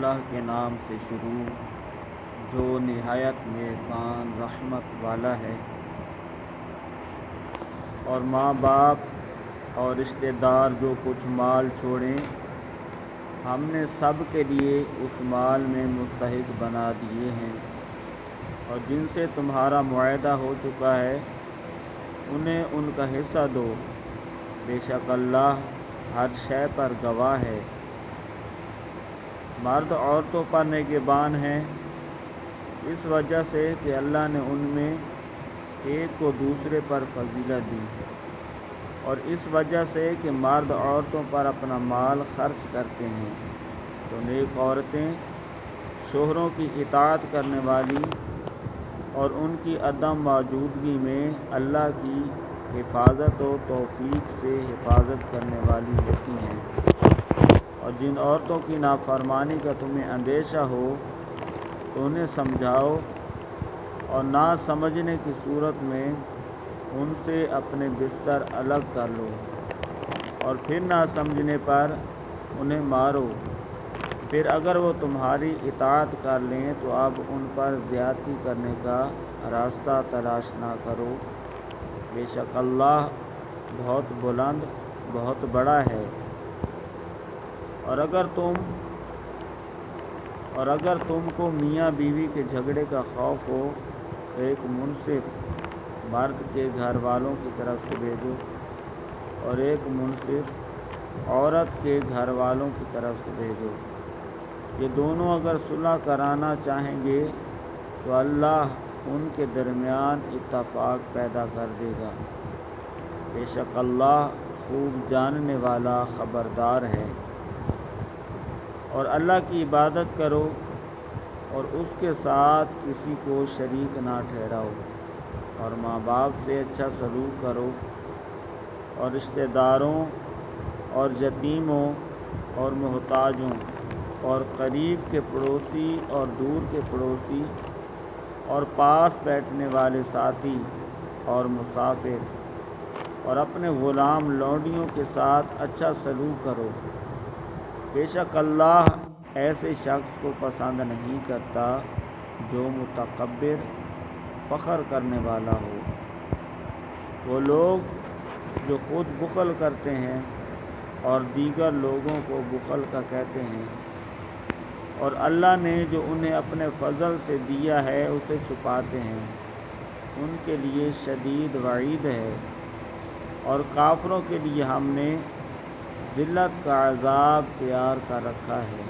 اللہ کے نام سے شروع جو نہایت مہربان رحمت والا ہے۔ اور ماں باپ اور رشتہ دار جو کچھ مال چھوڑیں ہم نے سب کے لیے اس مال میں مستحق بنا دیے ہیں، اور جن سے تمہارا معاہدہ ہو چکا ہے انہیں ان کا حصہ دو، بے شک اللہ ہر شے پر گواہ ہے۔ مرد عورتوں پر نگہبان ہیں اس وجہ سے کہ اللہ نے ان میں ایک کو دوسرے پر فضیلت دی، اور اس وجہ سے کہ مرد عورتوں پر اپنا مال خرچ کرتے ہیں، تو نیک عورتیں شوہروں کی اطاعت کرنے والی اور ان کی عدم موجودگی میں اللہ کی حفاظت و توفیق سے حفاظت کرنے والی ہوتی ہیں۔ اور جن عورتوں کی نافرمانی کا تمہیں اندیشہ ہو تو انہیں سمجھاؤ، اور نہ سمجھنے کی صورت میں ان سے اپنے بستر الگ کر لو، اور پھر نہ سمجھنے پر انہیں مارو۔ پھر اگر وہ تمہاری اطاعت کر لیں تو اب ان پر زیادتی کرنے کا راستہ تلاش نہ کرو، بے شک اللہ بہت بلند بہت بڑا ہے۔ اور اگر تم کو میاں بیوی کے جھگڑے کا خوف ہو تو ایک منصف مرد کے گھر والوں کی طرف سے بھیجو، اور ایک منصف عورت کے گھر والوں کی طرف سے بھیجو۔ یہ دونوں اگر صلح کرانا چاہیں گے تو اللہ ان کے درمیان اتفاق پیدا کر دے گا، بے شک اللہ خوب جاننے والا خبردار ہے۔ اور اللہ کی عبادت کرو اور اس کے ساتھ کسی کو شریک نہ ٹھہراؤ، اور ماں باپ سے اچھا سلوک کرو، اور رشتہ داروں اور یتیموں اور محتاجوں اور قریب کے پڑوسی اور دور کے پڑوسی اور پاس بیٹھنے والے ساتھی اور مسافر اور اپنے غلام لونڈیوں کے ساتھ اچھا سلوک کرو، بے شک اللہ ایسے شخص کو پسند نہیں کرتا جو متکبر فخر کرنے والا ہو۔ وہ لوگ جو خود بخل کرتے ہیں اور دیگر لوگوں کو بخل کا کہتے ہیں، اور اللہ نے جو انہیں اپنے فضل سے دیا ہے اسے چھپاتے ہیں، ان کے لیے شدید وعید ہے۔ اور کافروں کے لیے ہم نے ذلت کا عذاب تیار کر رکھا ہے۔